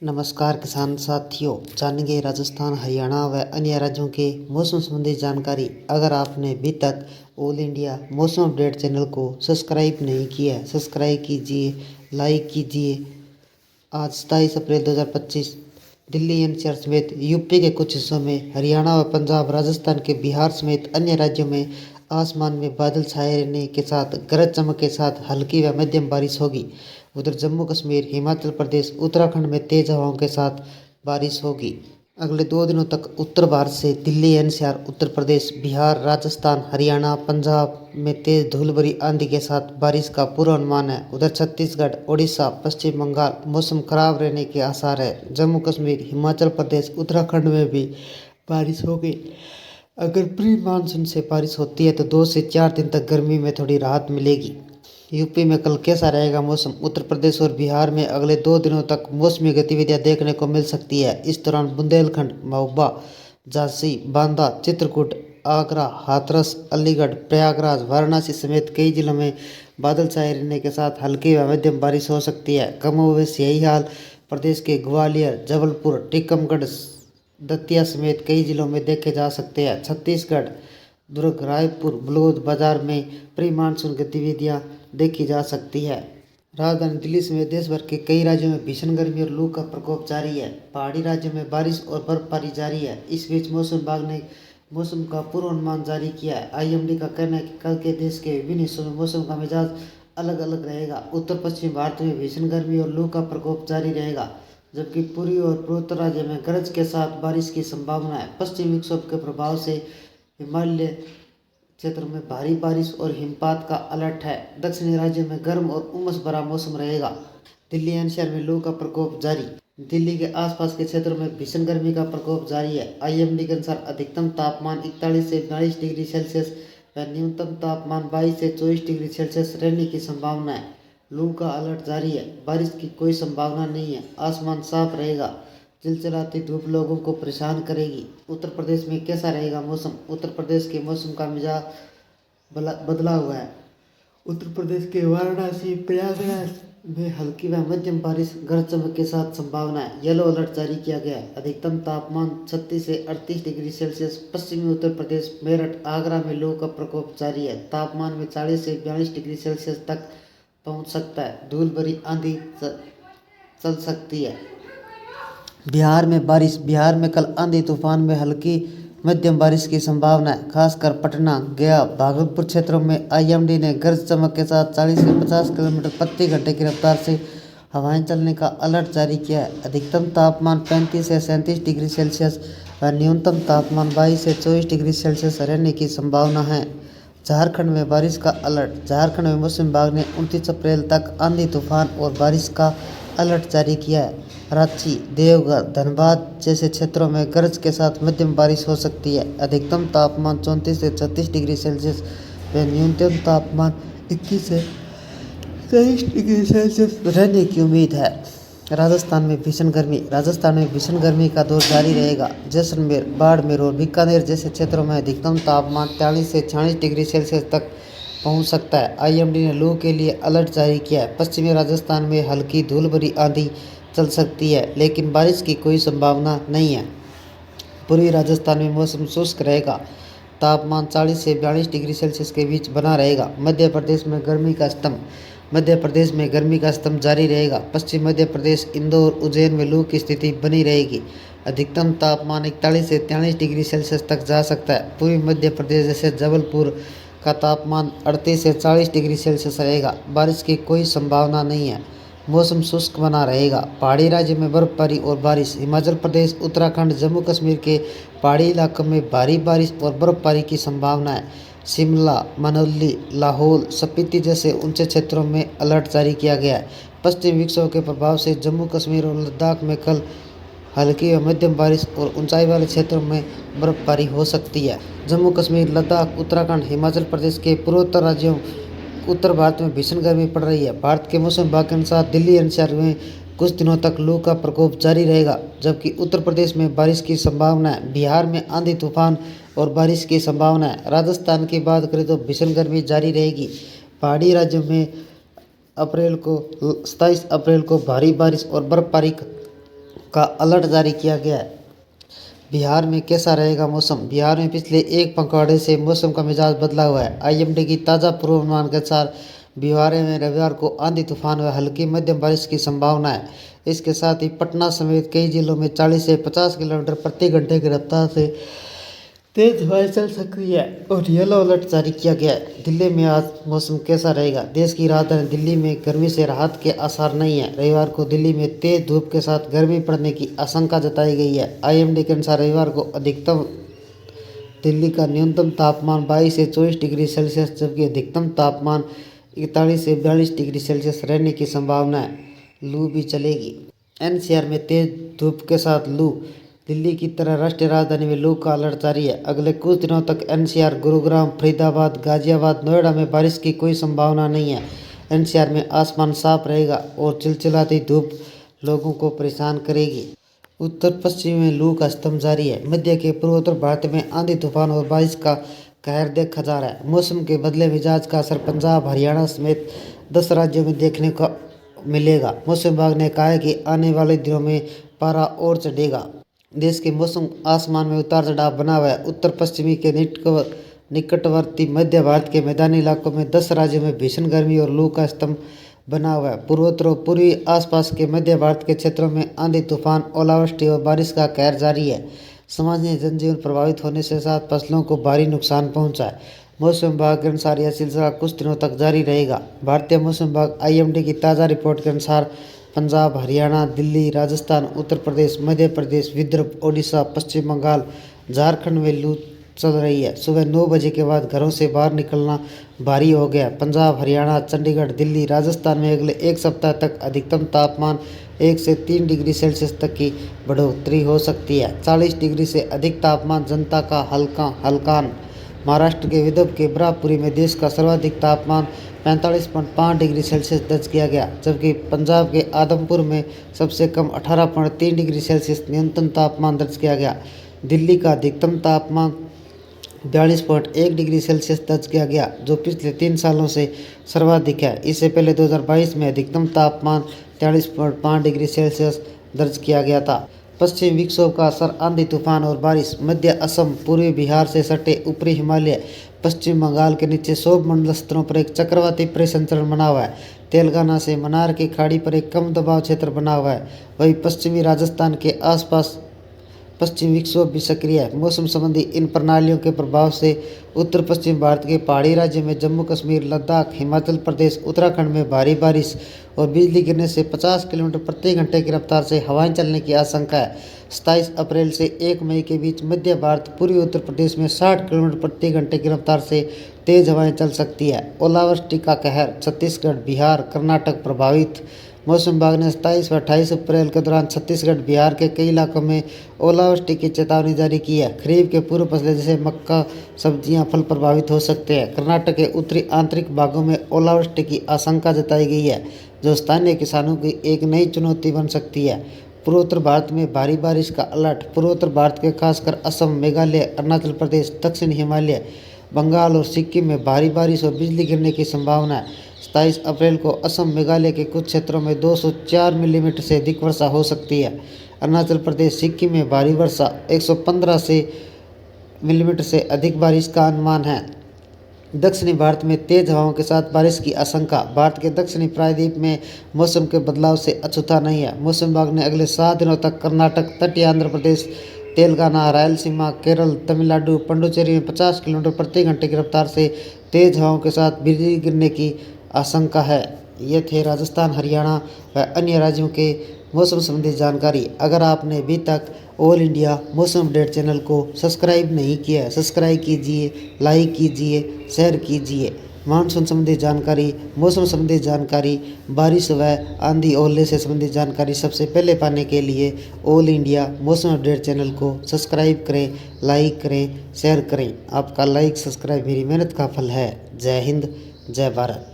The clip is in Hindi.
नमस्कार किसान साथियों, जानेंगे राजस्थान, हरियाणा व अन्य राज्यों के मौसम संबंधी जानकारी। अगर आपने अभी तक ऑल इंडिया मौसम अपडेट चैनल को सब्सक्राइब नहीं किया है, सब्सक्राइब कीजिए, लाइक कीजिए। आज 27 अप्रैल 2025 दिल्ली एनसीआर समेत यूपी के कुछ हिस्सों में, हरियाणा व पंजाब, राजस्थान के बिहार समेत अन्य राज्यों में आसमान में बादल छाए रहने के साथ गरज चमक के साथ हल्की व मध्यम बारिश होगी। उधर जम्मू कश्मीर, हिमाचल प्रदेश, उत्तराखंड में तेज हवाओं के साथ बारिश होगी। अगले 2 दिनों तक उत्तर भारत से दिल्ली एनसीआर, उत्तर प्रदेश, बिहार, राजस्थान, हरियाणा, पंजाब में तेज धूल भरी आंधी के साथ बारिश का पूर्वानुमान है। उधर छत्तीसगढ़, ओडिशा, पश्चिम बंगाल मौसम खराब रहने के आसार है। जम्मू कश्मीर, हिमाचल प्रदेश, उत्तराखंड में भी बारिश होगी। अगर प्री मानसून से बारिश होती है तो 2 से 4 दिन तक गर्मी में थोड़ी राहत मिलेगी। यूपी में कल कैसा रहेगा मौसम? उत्तर प्रदेश और बिहार में अगले 2 दिनों तक मौसमी गतिविधियां देखने को मिल सकती है। इस दौरान बुंदेलखंड, महोबा, झांसी, बांदा, चित्रकूट, आगरा, हाथरस, अलीगढ़, प्रयागराज, वाराणसी समेत कई जिलों में बादल छाए रहने के साथ हल्की व मध्यम बारिश हो सकती है। कमोबेश यही हाल प्रदेश के ग्वालियर, जबलपुर, टीकमगढ़, दतिया समेत कई जिलों में देखे जा सकते हैं। छत्तीसगढ़, दुर्ग, रायपुर, बलौद बाजार में प्री मानसून गतिविधियां देखी जा सकती है। राजधानी दिल्ली समेत देश भर के कई राज्यों में भीषण गर्मी और लू का प्रकोप जारी है। पहाड़ी राज्यों में बारिश और बर्फबारी जारी है। इस बीच मौसम विभाग ने मौसम का पूर्वानुमान जारी किया है। आईएमडी का कहना है कि कल के देश के विभिन्न हिस्सों में मौसम का मिजाज अलग अलग रहेगा। उत्तर पश्चिम भारत में भीषण गर्मी और लू का प्रकोप जारी रहेगा, जबकि पूर्वी और पूर्वोत्तर राज्य में गरज के साथ बारिश की संभावना है। पश्चिमी विक्षोभ के प्रभाव से हिमालय क्षेत्र में भारी बारिश और हिमपात का अलर्ट है। दक्षिणी राज्यों में गर्म और उमस भरा मौसम रहेगा। दिल्ली एनसीआर में लू का प्रकोप जारी। दिल्ली के आसपास के क्षेत्रों में भीषण गर्मी का प्रकोप जारी है। आईएमडी के अनुसार अधिकतम तापमान 41 से 42 डिग्री सेल्सियस व न्यूनतम तापमान 22 से 24 डिग्री सेल्सियस रहने की संभावना है। लू का अलर्ट जारी है। बारिश की कोई संभावना नहीं है। आसमान साफ रहेगा। चिलचिलाती धूप लोगों को परेशान करेगी। उत्तर प्रदेश में कैसा रहेगा मौसम? उत्तर प्रदेश के मौसम का मिजाज बदला हुआ है। उत्तर प्रदेश के वाराणसी, प्रयागराज में हल्की व मध्यम बारिश, गरज चमक के साथ संभावना है। येलो अलर्ट जारी किया गया है। अधिकतम तापमान 36 से 38 डिग्री सेल्सियस। पश्चिमी उत्तर प्रदेश, मेरठ, आगरा में लू का प्रकोप जारी है। तापमान में 40 से 42 डिग्री सेल्सियस तक पहुंच सकता है। धूल भरी आंधी चल सकती है। बिहार में बारिश। बिहार में कल आंधी तूफान में हल्की मध्यम बारिश की संभावना है। खासकर पटना, गया, भागलपुर क्षेत्रों में आईएमडी ने गरज चमक के साथ 40 से 50 किलोमीटर प्रति घंटे की रफ्तार से हवाएं चलने का अलर्ट जारी किया है। अधिकतम तापमान 35 से 37 डिग्री सेल्सियस व न्यूनतम तापमान 22 से 24 डिग्री सेल्सियस रहने की संभावना है। झारखंड में बारिश का अलर्ट। झारखंड में मौसम विभाग ने 29 अप्रैल तक आंधी तूफान और बारिश का अलर्ट जारी किया है। रांची, देवघर, धनबाद जैसे क्षेत्रों में गरज के साथ मध्यम बारिश हो सकती है। अधिकतम तापमान 34 से 36 डिग्री सेल्सियस व न्यूनतम तापमान 21 से 23 डिग्री सेल्सियस रहने की उम्मीद है। राजस्थान में भीषण गर्मी। राजस्थान में भीषण गर्मी का दौर जारी रहेगा। जैसलमेर, बाड़मेर और बीकानेर जैसे क्षेत्रों में अधिकतम तापमान 43 से 46 डिग्री सेल्सियस तक पहुंच सकता है। आईएमडी ने लू के लिए अलर्ट जारी किया है। पश्चिमी राजस्थान में हल्की धूल भरी आंधी चल सकती है, लेकिन बारिश की कोई संभावना नहीं है। पूर्वी राजस्थान में मौसम शुष्क रहेगा। तापमान 40 से 42 डिग्री सेल्सियस के बीच बना रहेगा। मध्य प्रदेश में गर्मी का स्तंभ जारी रहेगा। पश्चिम मध्य प्रदेश, इंदौर, उज्जैन में लू की स्थिति बनी रहेगी। अधिकतम तापमान 41 से 43 डिग्री सेल्सियस तक जा सकता है। पूर्वी मध्य प्रदेश जैसे जबलपुर का तापमान 38 से 40 डिग्री सेल्सियस रहेगा। बारिश की कोई संभावना नहीं है। मौसम शुष्क बना रहेगा। पहाड़ी राज्य में बर्फबारी और बारिश। हिमाचल प्रदेश, उत्तराखंड, जम्मू कश्मीर के पहाड़ी इलाकों में भारी बारिश और बर्फबारी की संभावना है। शिमला, मनाली, लाहौल, स्पीति जैसे ऊंचे क्षेत्रों में अलर्ट जारी किया गया है। पश्चिमी विक्षोभ के प्रभाव से जम्मू कश्मीर और लद्दाख में कल हल्की व मध्यम बारिश और ऊंचाई वाले क्षेत्रों में बर्फबारी हो सकती है। जम्मू कश्मीर, लद्दाख, उत्तराखंड, हिमाचल प्रदेश के पूर्वोत्तर राज्यों, उत्तर भारत में भीषण गर्मी पड़ रही है। भारत के मौसम विभाग के अनुसार दिल्ली एनसीआर में कुछ दिनों तक लू का प्रकोप जारी रहेगा, जबकि उत्तर प्रदेश में बारिश की संभावना है। बिहार में आंधी तूफान और बारिश की संभावना है। राजस्थान की बात करें तो भीषण गर्मी जारी रहेगी। पहाड़ी राज्यों में 27 अप्रैल को भारी बारिश और बर्फबारी का अलर्ट जारी किया गया है। बिहार में कैसा रहेगा मौसम? बिहार में पिछले एक पखवाड़े से मौसम का मिजाज बदला हुआ है। आईएमडी की ताज़ा पूर्वानुमान के अनुसार बिहार में रविवार को आंधी तूफान व हल्की मध्यम बारिश की संभावना है। इसके साथ ही पटना समेत कई जिलों में 40 से 50 किलोमीटर प्रति घंटे की रफ्तार से तेज हवाएं चल सकती है और येलो अलर्ट जारी किया गया है। दिल्ली में आज मौसम कैसा रहेगा? देश की राजधानी दिल्ली में गर्मी से राहत के आसार नहीं है। रविवार को दिल्ली में तेज धूप के साथ गर्मी पड़ने की आशंका जताई गई है। आईएमडी के अनुसार रविवार को अधिकतम दिल्ली का न्यूनतम तापमान 22 से 24 डिग्री सेल्सियस जबकि अधिकतम तापमान 41 से 42 डिग्री सेल्सियस रहने की संभावना है। लू भी चलेगी। एनसीआर में तेज धूप के साथ लू। दिल्ली की तरह राष्ट्रीय राजधानी में लू का अलर्ट जारी है। अगले कुछ दिनों तक एनसीआर, गुरुग्राम, फरीदाबाद, गाजियाबाद, नोएडा में बारिश की कोई संभावना नहीं है। एनसीआर में आसमान साफ रहेगा और चिलचिलाती धूप लोगों को परेशान करेगी। उत्तर पश्चिम में लू का स्तंभ जारी है। मध्य के पूर्वोत्तर भारत में आंधी तूफान और बारिश का कहर देखा जा रहा है। मौसम के बदले मिजाज का असर पंजाब, हरियाणा समेत 10 राज्यों में देखने को मिलेगा। मौसम विभाग ने कहा है कि आने वाले दिनों में पारा और चढ़ेगा। देश के मौसम आसमान में उतार चढ़ाव बना हुआ है। उत्तर पश्चिमी के निकटवर्ती मध्य भारत के मैदानी इलाकों में 10 राज्यों में भीषण गर्मी और लू का स्तंभ बना हुआ है। पूर्वोत्तर और पूर्वी आसपास के मध्य भारत के क्षेत्रों में आंधी तूफान, ओलावृष्टि और बारिश का कहर जारी है। सामान्य जनजीवन प्रभावित होने के साथ फसलों को भारी नुकसान पहुंचा है। मौसम विभाग के अनुसार यह सिलसिला कुछ दिनों तक जारी रहेगा। भारतीय मौसम विभाग आईएमडी की ताज़ा रिपोर्ट के अनुसार पंजाब, हरियाणा, दिल्ली, राजस्थान, उत्तर प्रदेश, मध्य प्रदेश, विदर्भ, ओडिशा, पश्चिम बंगाल, झारखंड में लू चल रही है। सुबह 9 बजे के बाद घरों से बाहर निकलना भारी हो गया। पंजाब, हरियाणा, चंडीगढ़, दिल्ली, राजस्थान में अगले एक सप्ताह तक अधिकतम तापमान 1 से 3 डिग्री सेल्सियस तक की बढ़ोतरी हो सकती है। 40 डिग्री से अधिक तापमान जनता का हल्कान। महाराष्ट्र के विदर्भ के ब्रह्मपुरी में देश का सर्वाधिक तापमान 45.5 डिग्री सेल्सियस दर्ज किया गया, जबकि पंजाब के आदमपुर में सबसे कम 18.3 डिग्री सेल्सियस न्यूनतम तापमान दर्ज किया गया। दिल्ली का अधिकतम तापमान 42.1 डिग्री सेल्सियस दर्ज किया गया, जो पिछले 3 सालों से सर्वाधिक है। इससे पहले 2022 में अधिकतम तापमान 43.5 डिग्री सेल्सियस दर्ज किया गया था। पश्चिमी विक्षोभ का असर आंधी तूफान और बारिश। मध्य असम, पूर्वी बिहार से सटे ऊपरी हिमालय, पश्चिम बंगाल के नीचे सौरमंडल स्तरों पर एक चक्रवाती परिसंचरण बना हुआ है। तेलंगाना से मन्नार की खाड़ी पर एक कम दबाव क्षेत्र बना हुआ है। वहीं पश्चिमी राजस्थान के आसपास पश्चिमी विक्षोभ भी सक्रिय है। मौसम संबंधी इन प्रणालियों के प्रभाव से उत्तर पश्चिम भारत के पहाड़ी राज्यों में जम्मू कश्मीर, लद्दाख, हिमाचल प्रदेश, उत्तराखंड में भारी बारिश और बिजली गिरने से 50 किलोमीटर प्रति घंटे की रफ्तार से हवाएं चलने की आशंका है। 27 अप्रैल से 1 मई के बीच मध्य भारत, पूर्वी उत्तर प्रदेश में 60 किलोमीटर प्रति घंटे की रफ्तार से तेज हवाएं चल सकती है। ओलावृष्टि का कहर। छत्तीसगढ़, बिहार, कर्नाटक प्रभावित। मौसम विभाग ने 27 व 28 अप्रैल के दौरान छत्तीसगढ़, बिहार के कई इलाकों में ओलावृष्टि की चेतावनी जारी की है। खरीफ के पूर्व फसलें जैसे मक्का, सब्जियां, फल प्रभावित हो सकते हैं। कर्नाटक के उत्तरी आंतरिक भागों में ओलावृष्टि की आशंका जताई गई है, जो स्थानीय किसानों की एक नई चुनौती बन सकती है। पूर्वोत्तर भारत में भारी बारिश का अलर्ट। पूर्वोत्तर भारत के खासकर असम, मेघालय, अरुणाचल प्रदेश, दक्षिण हिमालय, बंगाल और सिक्किम में भारी बारिश और बिजली गिरने की संभावना है। 27 अप्रैल को असम, मेघालय के कुछ क्षेत्रों में 204 मिलीमीटर से अधिक वर्षा हो सकती है। अरुणाचल प्रदेश, सिक्किम में भारी वर्षा 115 मिलीमीटर से अधिक बारिश का अनुमान है। दक्षिणी भारत में तेज हवाओं के साथ बारिश की आशंका। भारत के दक्षिणी प्रायद्वीप में मौसम के बदलाव से अछूता नहीं है। मौसम विभाग ने अगले 7 दिनों तक कर्नाटक, तटीय आंध्र प्रदेश, तेलंगाना, रायलसीमा, केरल, तमिलनाडु, पुडुचेरी में 50 किलोमीटर प्रति घंटे की रफ्तार से तेज हवाओं के साथ बिजली गिरने की आशंका है। ये थे राजस्थान, हरियाणा व अन्य राज्यों के मौसम संबंधी जानकारी। अगर आपने अभी तक ऑल इंडिया मौसम अपडेट चैनल को सब्सक्राइब नहीं किया है, सब्सक्राइब कीजिए, लाइक कीजिए, शेयर कीजिए। मानसून संबंधी जानकारी, मौसम संबंधी जानकारी, बारिश व आंधी ओले से संबंधित जानकारी सबसे पहले पाने के लिए ऑल इंडिया मौसम अपडेट चैनल को सब्सक्राइब करें, लाइक करें, शेयर करें। आपका लाइक, सब्सक्राइब मेरी मेहनत का फल है। जय हिंद, जय भारत।